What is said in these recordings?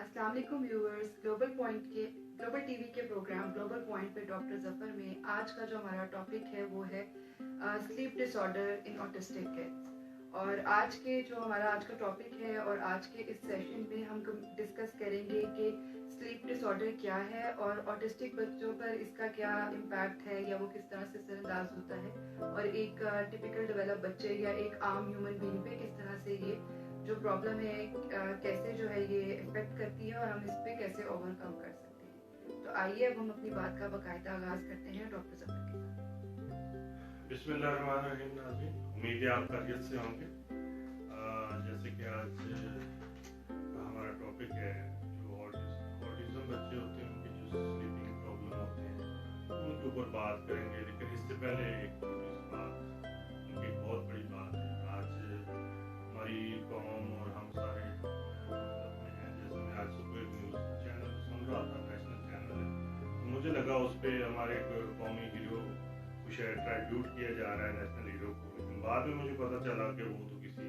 अस्सलाम वालेकुम viewers, global TV के प्रोग्राम ग्लोबल पॉइंट पे डॉक्टर जफर में आज का जो हमारा टॉपिक है वो है sleep disorder in autistic kids. और आज का टॉपिक है और आज के इस सेशन में हम डिस्कस करेंगे कि स्लीप डिसऑर्डर क्या है और ऑटिस्टिक बच्चों पर इसका क्या इम्पैक्ट है या वो किस तरह से असरअंदाज होता है और एक टिपिकल डेवलप बच्चे या एक आम ह्यूमन बीइंग पे किस तरह से ये जो प्रॉब्लम है कैसे जो है ये इफेक्ट करती है और हम इस पे कैसे ओवरकम कर सकते हैं। तो आइए अब हम अपनी बात का बाकायदा आगाज करते हैं डॉक्टर जफर के साथ। बिस्मिल्लाहिर्रहमानिर्रहीम नाज़रीन, उम्मीद है आप खैरियत से होंगे। जैसे कि आज हमारा टॉपिक है जो ऑटिज्म बच्चे होते हैं उनकी जो स्लीपिंग प्रॉब्लम होते हैं उनके ऊपर बात करेंगे। लेकिन इससे पहले एक बात, उनकी बहुत बड़ी बात है। आज हमारी कौम और हम सारे में हैं, जैसे मैं आज सुबह एक न्यूज़ चैनल सुन रहा था, नेशनल चैनल है, तो मुझे लगा उस पर हमारे एक कौमी हीरो कुछ ट्राइब्यूट किया जा रहा है नेशनल हीरो को। लेकिन बाद में मुझे पता चला कि वो तो किसी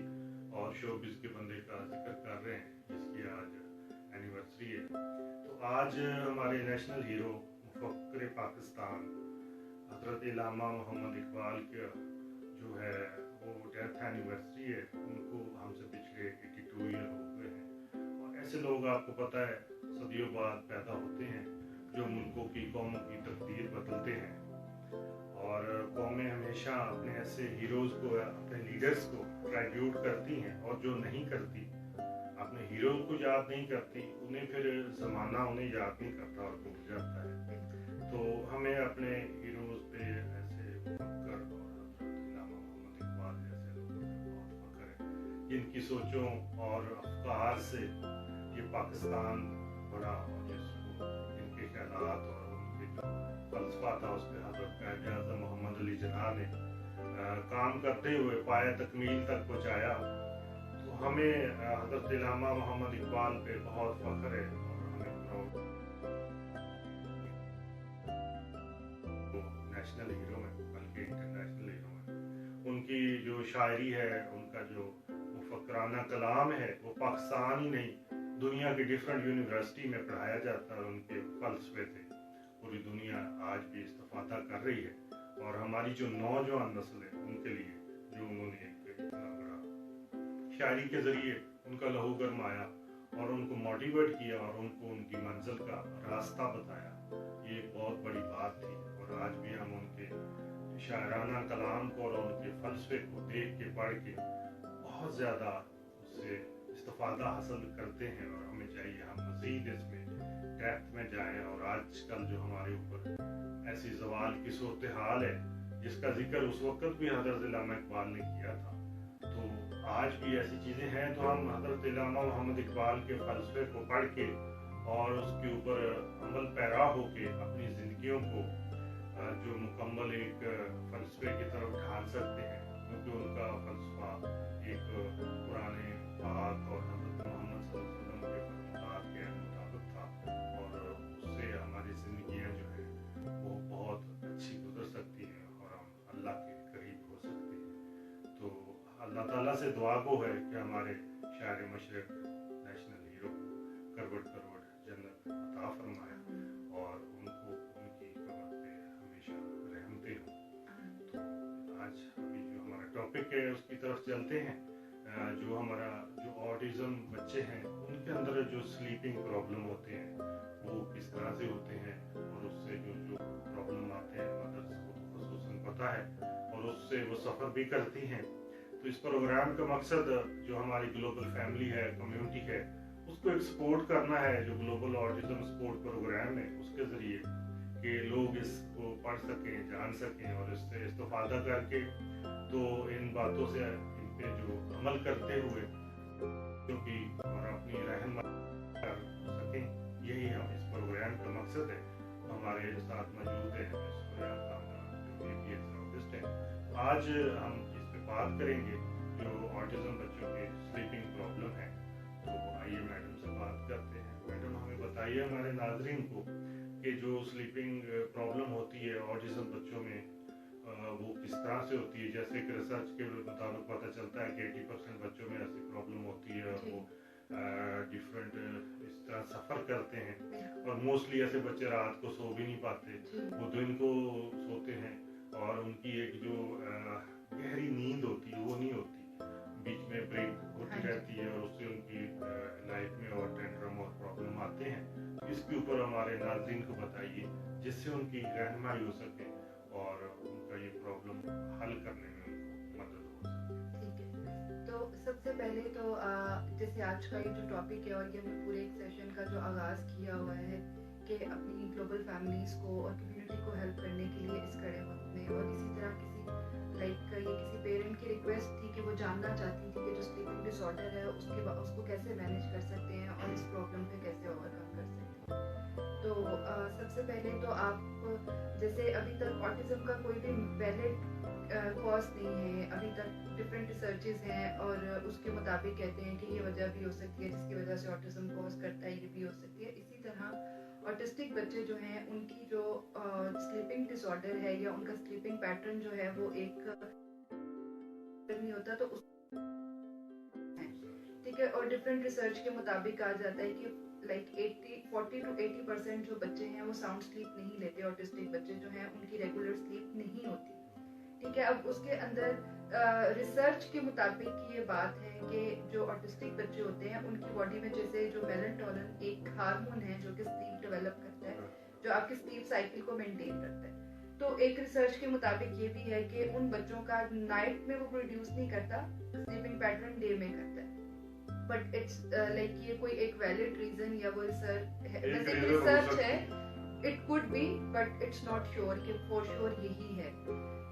और शोबिज़ के बंदे का जिक्र कर रहे हैं जिसकी आज एनिवर्सरी है। तो आज हमारे नेशनल हीरो मुफक्किर पाकिस्तान हज़रत इल्लामा मोहम्मद इकबाल का जो है वो डेथ एनिवर्सरी है। उनको हमसे पिछले 82 ईयर हो गए हैं। और ऐसे लोग आपको पता है सदियों बाद पैदा होते हैं जो मुल्कों की कौमों की तकदीर बदलते हैं। और कौमें हमेशा अपने ऐसे हीरोज़ को, अपने लीडर्स को ट्राइब्यूट करती हैं, और जो नहीं करती, अपने हीरोज़ को याद नहीं करती, उन्हें फिर ज़माना उन्हें याद नहीं करता और भूल जाता है। तो हमें अपने हीरोज़ पे ऐसे फक्र जिनकी सोचों और अफकार से ये पाकिस्तान बड़ा, और जिसको इनके ख्यालात और उनके जो फलसफा था उस पर हज़रत कायद आज़म मोहम्मद अली जिन्ना ने काम करते हुए पाया तकमील तक पहुँचाया। तो हमें हज़रत इल्लामा मोहम्मद इकबाल पे बहुत फ़ख्र है और हमें प्राउड नेशनल हीरो में, बल्कि इंटरनेशनल हीरो में। उनकी जो शायरी है, उनका जो मुफक्कराना कलाम है, वो पाकिस्तान ही नहीं दुनिया की डिफरेंट यूनिवर्सिटी में पढ़ाया जाता है। उनके फलसफे से पूरी दुनिया आज भी इस्तेफादा कर रही है। और हमारी जो नौजवान नस्ल है उनके लिए जो उन्होंने एक इतना बड़ा शायरी के ज़रिए उनका लहू गरमाया और उनको मोटिवेट किया और उनको उनकी मंजिल का रास्ता बताया, ये एक बहुत बड़ी बात थी। और आज भी हम उनके शायराना कलाम को और उनके फलसफे को देख के, पढ़ के बहुत ज़्यादा उससे इस्तिफादा हासिल करते हैं। और हमें चाहिए हम मज़ीद इसमें डेप्थ में जाएं। और आजकल जो हमारे ऊपर ऐसी ज़वाल की सूरत हाल है जिसका जिक्र उस वक्त भी हज़रत इल्लामा इकबाल ने किया था, तो आज भी ऐसी चीज़ें हैं। तो हम हज़रत इल्लामा मोहम्मद इकबाल के फलसफे को पढ़ के और उसके ऊपर अमल पैरा होके अपनी ज़िंदगियों को जो मुकम्मल एक फलसफे की तरफ ढाल सकते हैं, क्योंकि उनका फलसफा एक पुराने बात और हज़रत मोहम्मद सल्लल्लाहु अलैहि वसल्लम के मुताबिक था। और उससे हमारी ज़िंदगियाँ जो है वो बहुत अच्छी गुजर सकती हैं और हम अल्लाह के करीब हो सकते हैं। तो अल्लाह ताला से दुआ को है कि हमारे शायर मशरक़ नेशनल हीरो को करवट करवट जन्नत अता फरमाए और उनको उनकी कब्र पे हमेशा रहमतें हों। तो आज अभी जो हमारा टॉपिक है उसकी तरफ चलते हैं। जो ऑटिज्म बच्चे हैं उनके अंदर जो स्लीपिंग प्रॉब्लम होते हैं वो किस तरह से होते हैं और उससे जो प्रॉब्लम आते हैं मदर्स को तो खुसूसन पता है और उससे वो सफ़र भी करती हैं। तो इस प्रोग्राम का मकसद जो हमारी ग्लोबल फैमिली है, कम्युनिटी है, उसको एक सपोर्ट करना है। जो ग्लोबल ऑटिज्म सपोर्ट प्रोग्राम है उसके ज़रिए कि लोग इसको पढ़ सकें, जान सकें और इससे इस्तेफादा करके तो इन बातों से इन पे जो अमल करते हुए क्योंकि और अपनी रहनुमाई कर सकें, यही हम इस प्रोग्राम का मकसद है। हमारे साथ मौजूद है आज हम इस पे बात करेंगे जो ऑटिज्म बच्चों के स्लीपिंग प्रॉब्लम है। तो आइए मैडम से बात करते हैं। मैडम हमें बताइए हमारे नाजरीन को कि जो स्लीपिंग प्रॉब्लम होती है ऑटिज्म बच्चों में वो किस तरह से होती है। जैसे कि रिसर्च के मुताबिक पता चलता है कि 80% बच्चों में ऐसी प्रॉब्लम होती है और वो डिफरेंट इस तरह सफ़र करते हैं और मोस्टली ऐसे बच्चे रात को सो भी नहीं पाते, वो दिन को सोते हैं और उनकी एक जो गहरी नींद होती है वो नहीं होती, बीच में ब्रेक होती रहती है और उससे उनकी लाइफ में और टेंट्रम और प्रॉब्लम आते हैं। इसके ऊपर हमारे नाज़रीन को बताइए जिससे उनकी रहनुमाई हो सके और उनका ये प्रॉब्लम हल करने में उनको मदद हो सके। ठीक है, तो सबसे पहले तो जैसे आज का ये जो टॉपिक है और ये हमने पूरे एक सेशन का जो आगाज़ किया हुआ है कि अपनी ग्लोबल फैमिलीज़ को और कम्युनिटी को हेल्प करने के लिए इस कड़े वक्त में, और इसी तरह किसी ये किसी पेरेंट की रिक्वेस्ट थी कि वो जानना चाहती थी कि जो स्लीपिंग डिसऑर्डर है उसको कैसे मैनेज कर सकते हैं और इस प्रॉब्लम पे कैसे ओवरकम कर सकते हैं। तो सबसे पहले तो आप जैसे अभी तक ऑटिज्म का कोई भी वैलिड कॉज नहीं है, अभी तक डिफरेंट रिसर्चेस हैं और उसके मुताबिक कहते हैं कि ये वजह भी हो सकती है जिसकी वजह से ऑटिज्म कॉज करता है, ये भी हो सकती है। इसी तरह ऑटिस्टिक बच्चे जो हैं उनकी जो स्लीपिंग डिसऑर्डर है या उनका स्लीपिंग पैटर्न जो है वो एक नहीं होता, तो उस ठीक है, और डिफरेंट रिसर्च के मुताबिक कहा जाता है कि लाइक 40 to 80% जो बच्चे हैं वो साउंड स्लीप नहीं लेते, ऑटिस्टिक बच्चे जो हैं उनकी रेगुलर स्लीप नहीं होती। ठीक है, अब उसके अंदर रिसर्च के मुताबिक ये बात है कि जो ऑटिस्टिक बच्चे होते हैं उनकी बॉडी में जैसे जो मेलाटोनिन एक हार्मोन है जो कि स्लीप डेवलप करता है, जो आपकी स्लीप साइकिल को मेंटेन करता है। तो एक रिसर्च के मुताबिक ये भी है कि उन बच्चों का नाइट में वो प्रोड्यूस नहीं करता, स्लीपिंग पैटर्न डे में करता है। बट इट्स लाइक ये कोई एक वैलिड रीजन या वो रिसर्च है, वैसे रिसर्च है, it could be but it's not sure कि फॉर श्योर यही है।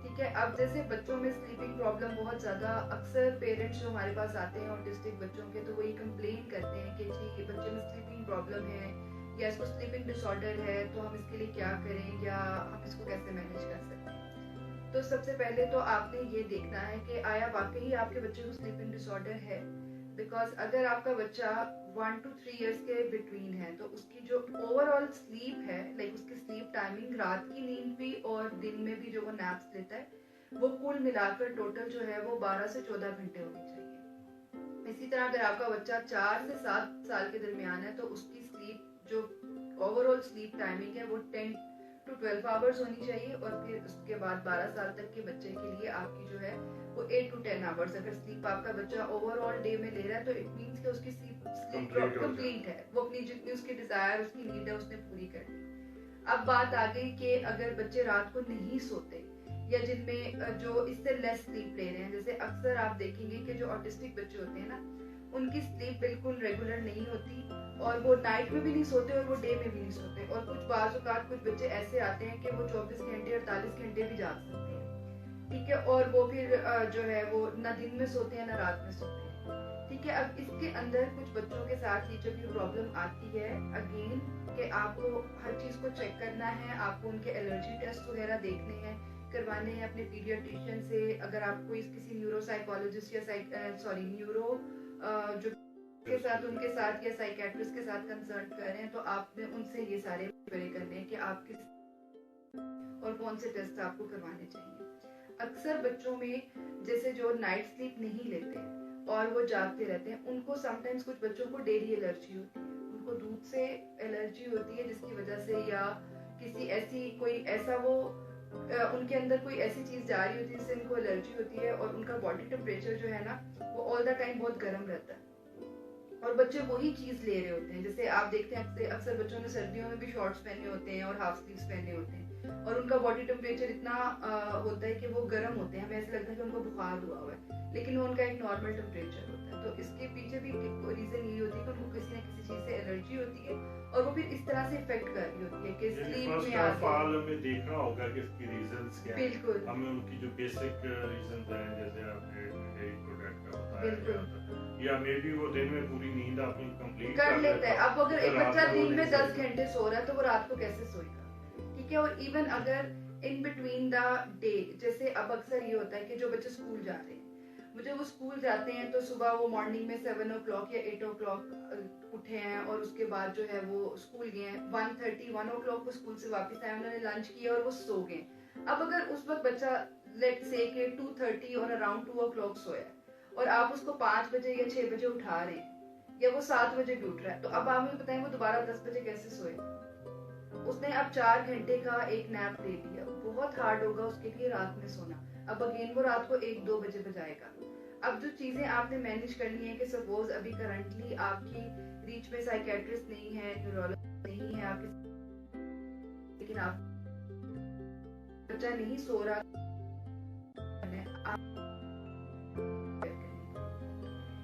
ठीक है, अब जैसे बच्चों में स्लीपिंग प्रॉब्लम बहुत ज़्यादा, अक्सर पेरेंट्स जो हमारे पास आते हैं ऑटिस्टिक बच्चों के, तो वो ये कंप्लेन करते हैं कि जी ये बच्चे में स्लीपिंग प्रॉब्लम है या इसको स्लीपिंग डिसऑर्डर है, तो हम इसके लिए क्या करें या हम इसको कैसे मैनेज कर सकते हैं। तो सबसे पहले तो आपने ये देखना है कि आया वाकई आपके बच्चे को स्लीपिंग डिसऑर्डर है, बिकॉज अगर आपका बच्चा 1 to 3 years के बिटवीन है तो उसकी जो ओवरऑल स्लीप है, लाइक उसकी स्लीप टाइमिंग रात की नींद भी और दिन में भी जो वो नैप्स लेता है, वो कुल मिलाकर टोटल जो है वो 12 से 14 घंटे होनी चाहिए। इसी तरह अगर आपका बच्चा 4 से 7 साल के दरमियान है तो उसकी स्लीप जो ओवरऑल स्लीप टाइमिंग है वो 10 to 12 आवर्स होनी चाहिए, और फिर उसके बाद 12 साल तक के बच्चे के लिए आपकी जो है वो 8 to 10 आवर्स अगर स्लीप आपका बच्चा ओवरऑल डे में ले रहा है तो इट मींस कि उसकी स्लीप कंप्लीट है, वो अपनी जितनी उसकी डिजायर उसकी नीड है उसने पूरी कर ली। अब बात आ गई कि अगर बच्चे रात को नहीं सोते या जिनमें जो इससे लेस स्लीप ले रहे हैं, जैसे अक्सर आप देखेंगे कि जो ऑटिस्टिक बच्चे होते हैं ना उनकी स्लीप बिल्कुल रेगुलर नहीं होती और वो नाइट में भी नहीं सोते और वो डे में भी नहीं सोते, और कुछ बाज़ औक़ात कुछ बच्चे ऐसे आते हैं कि वो 24 घंटे 48 घंटे भी जाग सकते हैं। ठीक है, और वो फिर जो है वो ना दिन में सोते हैं ना रात में सोते हैं। ठीक है, अब इसके अंदर कुछ बच्चों के साथ ये जब ये प्रॉब्लम आती है अगेन कि आपको हर चीज़ को चेक करना है, आपको उनके एलर्जी टेस्ट वगैरह देखने हैं, करवाने हैं अपने पीडियाट्रिशियन से। अगर आप कोई किसी न्यूरोसाइकोलॉजिस्ट या न्यूरो जो के साथ उनके साथ या साइकेट्रिस्ट के साथ कंसल्ट कर रहे हैं तो आपने उनसे ये सारे क्वेरी करने हैं कि आप किस और कौन से टेस्ट आपको करवाने चाहिए। अक्सर बच्चों में जैसे जो नाइट स्लीप नहीं लेते और वो जागते रहते हैं, उनको समटाइम्स कुछ बच्चों को डेयरी एलर्जी होती है, उनको दूध से एलर्जी होती है जिसकी वजह से या किसी ऐसी कोई ऐसा वो उनके अंदर कोई ऐसी चीज जा रही होती है जिससे उनको एलर्जी होती है और उनका बॉडी टेम्परेचर जो है ना वो ऑल द टाइम बहुत गर्म रहता है और बच्चे वही चीज ले रहे होते हैं। जैसे आप देखते हैं अक्सर बच्चों ने सर्दियों में भी शॉर्ट्स पहने होते हैं और हाफ स्लीव्स पहने होते हैं और उनका बॉडी टेम्परेचर इतना होता है कि वो गर्म होते हैं, हमें ऐसा लगता है कि उनको बुखार हुआ हुआ है, लेकिन वो उनका एक नॉर्मल टेम्परेचर होता है। तो इसके पीछे भी रीजन यही होती है कि उनको किसी न किसी चीज से एलर्जी होती है और वो फिर इस तरह से इफेक्ट कर रही होती है कि स्लीप में आपने देखा होगा कि इसकी रीजंस क्या हैं। बिल्कुल, हमें उनकी जो बेसिक रीजंस हैं जैसे आपने डेयरी प्रोडक्ट का बताया या मे बी वो दिन में पूरी नींद आपने कंप्लीट कर लेता है। अब अगर एक बच्चा दिन में 10 घंटे सो रहा है तो वो रात को कैसे सोएगा? ठीक है, और इवन अगर इन बिटवीन द डे, जैसे अब अक्सर ये होता है कि जो बच्चे स्कूल जाते हैं, जब वो स्कूल जाते हैं तो सुबह वो मॉर्निंग में 7 o'clock या 8 o'clock उठे हैं और उसके बाद जो है वो स्कूल गए हैं, 1 o'clock वो स्कूल से वापस आए, उन्होंने लंच किया और वो सो गए। अब अगर उस वक्त बच्चा लेट्स से कि 2:30 और अराउंड 2 o'clock सोया और आप उसको 5 बजे या 6 बजे उठा रहे हैं یا وہ 7 بجے بھی اٹھ رہا ہے, تو اب آپ مجھے بتائیں وہ دوبارہ 10 بجے کیسے سوئے گا؟ اس نے اب 4 گھنٹے کا ایک نیپ لے لیا, بہت ہارڈ ہوگا اس کے لیے رات میں سونا. اب اگین وہ رات کو 1-2 بجے بجائے گا. اب جو چیزیں آپ نے مینیج کرنی ہے کہ سپوز ابھی کرنٹلی آپ کی ریچ میں سائیکیٹرسٹ نہیں ہے, نیورولوجسٹ نہیں ہے آپ کے, لیکن آپ بچہ نہیں سو رہا,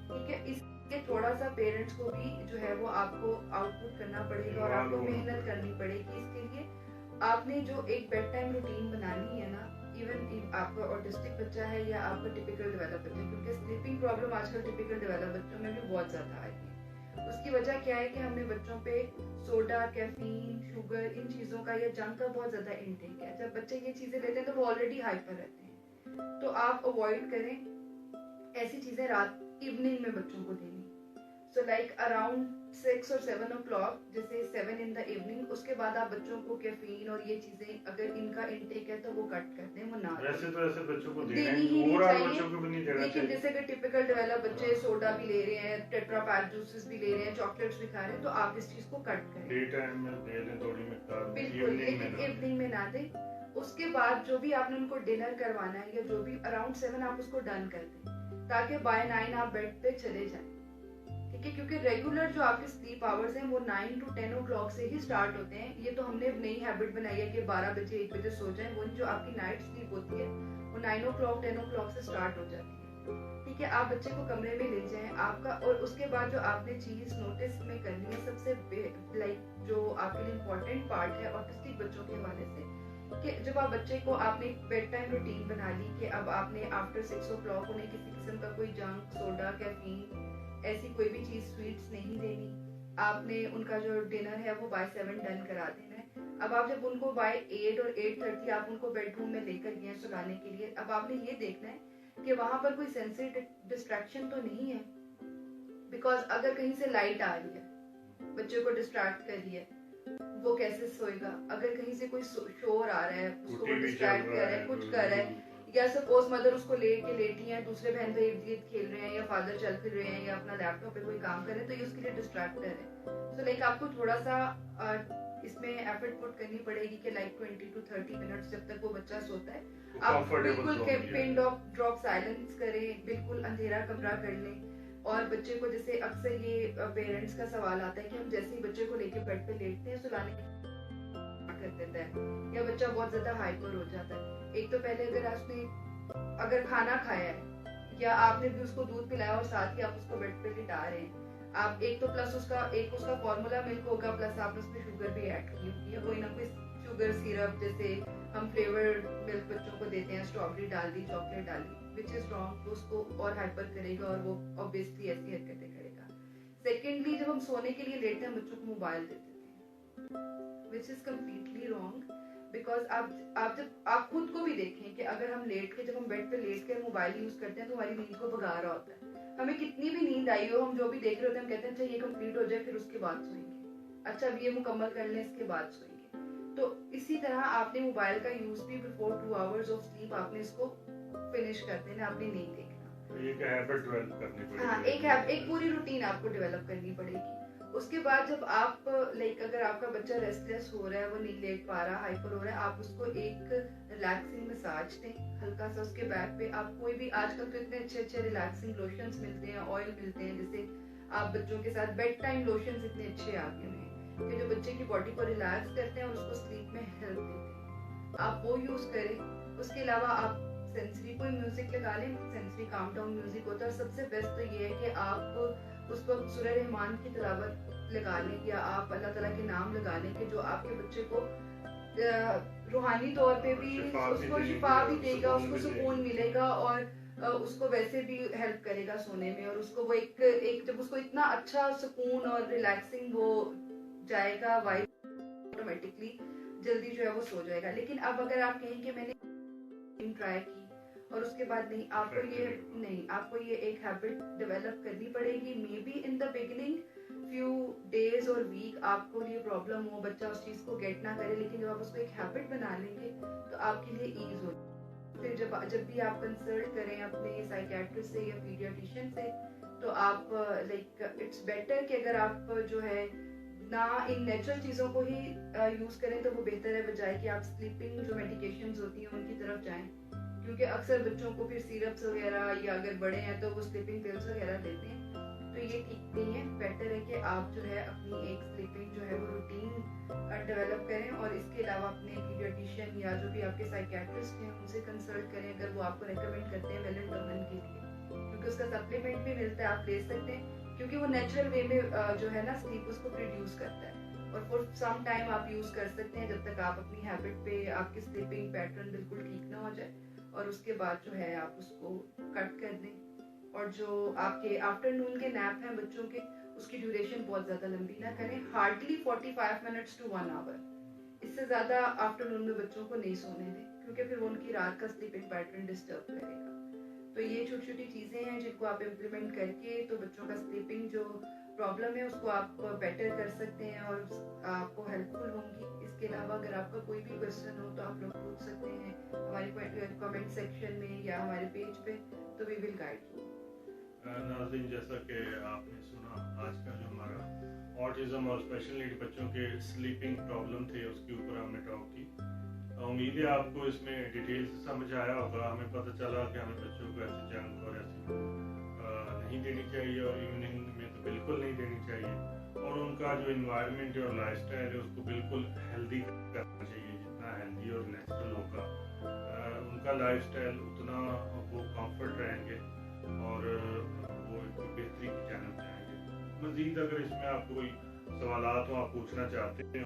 ٹھیک ہے, اس کے تھوڑا سا پیرنٹس کو بھی جو ہے وہ آپ کو آؤٹ پٹ کرنا پڑے گا اور آپ کو محنت کرنی پڑے گی. اس کے لیے آپ نے جو ایک بیڈ ٹائم روٹین بنانی ہے نا, ایون آپ کا آٹسٹک بچہ ہے یا آپ کا ٹپیکل ڈیولپ بچہ ہے, کیونکہ سلیپنگ پرابلم آج کل ٹپیکل ڈیولپ بچوں میں بھی بہت زیادہ آئی ہے. اس کی وجہ کیا ہے کہ ہم نے بچوں پہ سوڈا, کیفین, شوگر, ان چیزوں کا یا جنک کا بہت زیادہ انٹیک ہے. جب بچے یہ چیزیں لیتے ہیں تو وہ آلریڈی ہائپر رہتے ہیں, تو آپ اوائڈ کریں ایسی چیزیں رات ایوننگ میں بچوں کو دینی. سو لائک اراؤنڈ 6 اور 7 او کلاک, جیسے 7 in the evening, اس کے بعد آپ بچوں کو کیفین اور یہ چیزیں اگر ان کا انٹیک ہے تو وہ کٹ کر دیں, وہ نہ ویسے تو ایسے بچوں کو دینی ہی نہیں چاہیے. لیکن چاہیے. جیسے کہ ٹپیکل ڈیولپ بچے سوڈا بھی لے رہے ہیں, ٹیٹرا پیک جوسز بھی لے رہے ہیں, چاکلیٹس بھی کھا رہے ہیں, تو آپ اس چیز کو کٹ کریں. ڈے ٹائم میں دے دیں تھوڑی مقدار, بالکل, لیکن ایوننگ میں نہ دیں. اس کے بعد جو بھی آپ نے ان کو ڈنر کروانا ہے یا جو بھی اراؤنڈ 7 آپ اس کو ڈن کر دیں, تاکہ بائی 9 آپ بیڈ پہ چلے جائیں. ٹھیک ہے, کیونکہ ریگولر جو آپ کے سلیپ آورز ہیں وہ 9 to 10 او کلاک سے ہی سٹارٹ ہوتے ہیں. یہ تو ہم نے نئی ہیبٹ بنائی ہے کہ 12 بجے 1 بجے سو جائیں. وہ جو آپ کی نائٹ سلیپ ہوتی ہے وہ 9 او کلاک 10 او کلاک سے سٹارٹ ہو جاتی ہے. ٹھیک ہے, آپ بچے کو کمرے میں لے جائیں آپ کا, اور اس کے بعد جو آپ نے چیز نوٹس میں کرنی ہے سب سے لائک جو آپ کے لیے امپورٹنٹ پارٹ ہے آٹسٹک بچوں کے حوالے سے, کہ جب آپ بچے کو آپ نے بیڈ ٹائم روٹین بنا لی کہ اب آپ نے آفٹر 6 او کلاک انہیں کسی قسم کا کوئی جنک, سوڈا, کیفین, ایسی کوئی بھی چیز سویٹس نہیں دینی. آپ نے ان کا جو ڈنر ہے وہ بائی 7 ڈن کرا دینا ہے. اب آپ جب ان کو بائی 8 اور 8:30 آپ ان کو بیڈ روم میں لے کر گئے سلانے کے لیے, اب آپ نے یہ دیکھنا ہے کہ وہاں پر کوئی سینسری ڈسٹریکشن تو نہیں ہے, بیکاز اگر کہیں سے لائٹ آ رہی ہے بچے کو ڈسٹریکٹ کر رہی ہے, وہ کیسے سوئے گا؟ اگر کہیں سے کوئی شور آ رہا ہے اس کو وہ ڈسٹریکٹ کر رہا ہے, کچھ کر رہا ہے, یا سپوز مدر اس کو لے کے لیٹی ہیں, دوسرے بہن بھائی ارد گرد کھیل رہے ہیں, یا فادر چل پھر رہے ہیں, یا اپنا لیپ ٹاپ پہ کوئی کام کر رہے ہیں, تو یہ اس کے لیے ڈسٹریکٹر ہے. سو لائک آپ کو تھوڑا سا اس میں ایفرٹ پٹ کرنی پڑے گی کہ لائک 20 to 30 منٹس جب تک وہ بچہ سوتا ہے آپ بالکل پن ڈراپ سائلنس کریں, بالکل اندھیرا کمرہ کر لیں. اور بچے کو جیسے اکثر یہ پیرنٹس کا سوال آتا ہے کہ ہم جیسے ہی بچے کو لے کے بیڈ پہ لیٹتے ہیں سلانے کر دیتا ہے یا بچہ بہت زیادہ ہائپر ہو جاتا ہے. ایک تو پہلے اگر کھانا کھایا ہے یا آپ نے بھی اس کو دودھ پلایا اور ساتھ ہی آپ اس کو بیڈ پہ لٹا رہے ہیں, آپ ایک تو پلس اس کا فارمولا ملک ہوگا, پلس آپ نے اس میں شوگر بھی ایڈ کی ہوگی, یا کوئی نہ کوئی شوگر سیرپ جیسے ہم فلیورڈ ملک بچوں کو دیتے ہیں, اسٹرابری ڈال دی, چاکلیٹ ڈال دی, وچ از رانگ, تو اس کو اور ہائپر کرے گا اور وہ obviously ایسی حرکتیں کرے گا. سیکنڈلی, جب ہم سونے کے لیے لیٹتے ہیں بچوں کو موبائل دے دیتے ہیں, which is completely wrong, because آپ خود کو بھی دیکھیں کہ اگر ہم لیٹ کے جب ہم بیڈ پہ لیٹ کے موبائل یوز کرتے ہیں تو ہماری نیند کو بگا رہا ہوتا ہے. ہمیں کتنی بھی نیند آئی ہو, ہم جو بھی دیکھ رہے ہوتے ہیں ہم کہتے ہیں اچھا یہ کمپلیٹ ہو جائے پھر اس کے بعد سوئیں گے, اچھا اب یہ مکمل کر لیں اس کے بعد سوئیں گے. تو اسی طرح آپ نے موبائل کا یوز بھی بفور 2 hours of sleep آپ نے اس کو فنش کر دینا, آپ نے نہیں دیکھنا. ایک پوری روٹین آپ کو ڈیولپ کرنی پڑے گی. اس کے بعد جب آپ اگر آپ کا بچہ ریسٹلیس ہو رہا ہے, وہ نہیں لیٹ پا رہا, ہائپر ہو رہا ہے, آپ اس کو ایک ریلیکسنگ مساج دیں ہلکا سا اس کے بیک پہ. آپ کوئی بھی, آج کل تو اتنے اچھے ریلیکسنگ لوشنز ملتے ہیں, آئل ملتے ہیں, جیسے آپ بچوں کے ساتھ بیڈ ٹائم لوشنز اتنے اچھے آ گئے ہیں کہ جو بچے کی باڈی کو ریلیکس کرتے ہیں اور اس کو سلیپ میں ہیلپ دیتے ہیں, آپ وہ یوز کریں. اس کے علاوہ آپ سینسری کوئی میوزک لگا لیں, سینسری کام ڈاؤن میوزک ہوتا ہے. اور سب سے بیسٹ تو یہ ہے کہ آپ اس وقت سورہ رحمان کی تلاوت لگا لیں, یا آپ اللہ تعالیٰ کے نام لگا لیں کہ جو آپ کے بچے کو روحانی طور پہ بھی اس کو شفا بھی دے گا, اس کو سکون ملے گا, اور اس کو ویسے بھی ہیلپ کرے گا سونے میں, اور اس کو وہ ایک جب اس کو اتنا اچھا سکون اور ریلیکسنگ ہو جائے گا وائب, آٹومیٹکلی جلدی جو ہے وہ سو جائے گا. لیکن اب اگر آپ کہیں کہ میں نے ٹرائی کی اور اس کے بعد نہیں, آپ کو یہ ایک ہیبٹ ڈیولپ کرنی پڑے گی. Maybe in the beginning few days اور ویک آپ کو یہ پرابلم ہو, بچہ اس چیز کو گیٹ نہ کرے, لیکن جب آپ اس کو ایک ہیبٹ بنا لیں گے تو آپ کے لیے ایز ہو. پھر جب بھی آپ کنسلٹ کریں اپنے سائیکیٹرسٹ سے یا پیڈیاٹیشین سے, تو آپ لائک اٹس بیٹر کہ اگر آپ جو ہے نہ ان نیچرل چیزوں کو ہی یوز کریں تو وہ بہتر ہے، بجائے کہ آپ سلیپنگ جو میڈیکیشنز ہوتی ہیں ان کی طرف جائیں، کیونکہ اکثر بچوں کو پھر سیرپس وغیرہ یا اگر بڑے ہیں تو وہ سلیپنگ پلس وغیرہ لیتے ہیں، تو یہ ٹھیک نہیں ہے. بیٹر ہے کہ آپ جو ہے اپنی ایک سلیپنگ جو ہے وہ روٹین ڈیولپ کریں، اور اس کے علاوہ اپنے پیڈیاٹیشین یا جو بھی آپ کے سائیکیٹرسٹ ہیں ان سے کنسلٹ کریں اگر وہ آپ کو ریکمینڈ کرتے ہیں میلٹونن کے لیے، کیونکہ اس کا سپلیمنٹ بھی ملتا ہے، آپ لے سکتے ہیں، کیونکہ وہ نیچرل وے میں جو ہے نا سلیپ اس کو پروڈیوس کرتا ہے، اور فور سم ٹائم آپ یوز کر سکتے ہیں جب تک آپ اپنی ہیبٹ پہ آپ کی سلیپنگ پیٹرن بالکل ٹھیک نہ ہو جائے، اور اس کے بعد جو ہے آپ اس کو کٹ کر دیں. اور جو آپ کے آفٹر نون کے نیپ ہیں بچوں کے، اس کی ڈیوریشن بہت زیادہ لمبی نہ کریں، ہارڈلی 45 منٹس ٹو 1 آور، اس سے زیادہ آفٹر نون میں بچوں کو نہیں سونے دیں، کیونکہ پھر وہ ان کی رات کا سلیپنگ پیٹرن ڈسٹرب کرے گا. تو یہ چھوٹی چھوٹی چیزیں ہیں جن کو آپ امپلیمنٹ کر کے تو بچوں کا سلیپنگ جو پرابلم ہے اس کو آپ بیٹر کر سکتے ہیں اور آپ کو ہیلپ فل ہوں گی. اس کے علاوہ اگر آپ کا کوئی بھی کوشچن ہو تو آپ لوگ پوچھ سکتے ہیں ہمارے کمنٹ سیکشن میں یا ہمارے پیج پہ، تو وی ول گائیڈ یو. ناظرین، جیسا کہ آپ نے سنا آج کا جو ہمارا آٹزم اور اسپیشل نیڈ بچوں کے سلیپنگ پرابلم تھے اس کے اوپر ہم نے ٹاک کی. امید ہے آپ کو اس میں ڈیٹیل سے سمجھ آیا ہوگا. ہمیں پتہ چلا کہ ہمیں بچوں کو ایسے جنک اور ایسی نہیں دینی چاہیے، اور ایوننگ میں تو بالکل نہیں دینی چاہیے، اور ان کا جو انوائرمنٹ ہے اور لائف اسٹائل ہے اس کو بالکل ہیلدی کرنا چاہیے. جتنا ہیلدی اور نیچرل ہوگا ان کا لائف اسٹائل اتنا وہ کمفرٹ رہیں گے اور وہ ایک بہتری کی جانب جائیں گے. مزید اگر اس میں آپ کو کوئی سوالات ہوں آپ پوچھنا چاہتے ہیں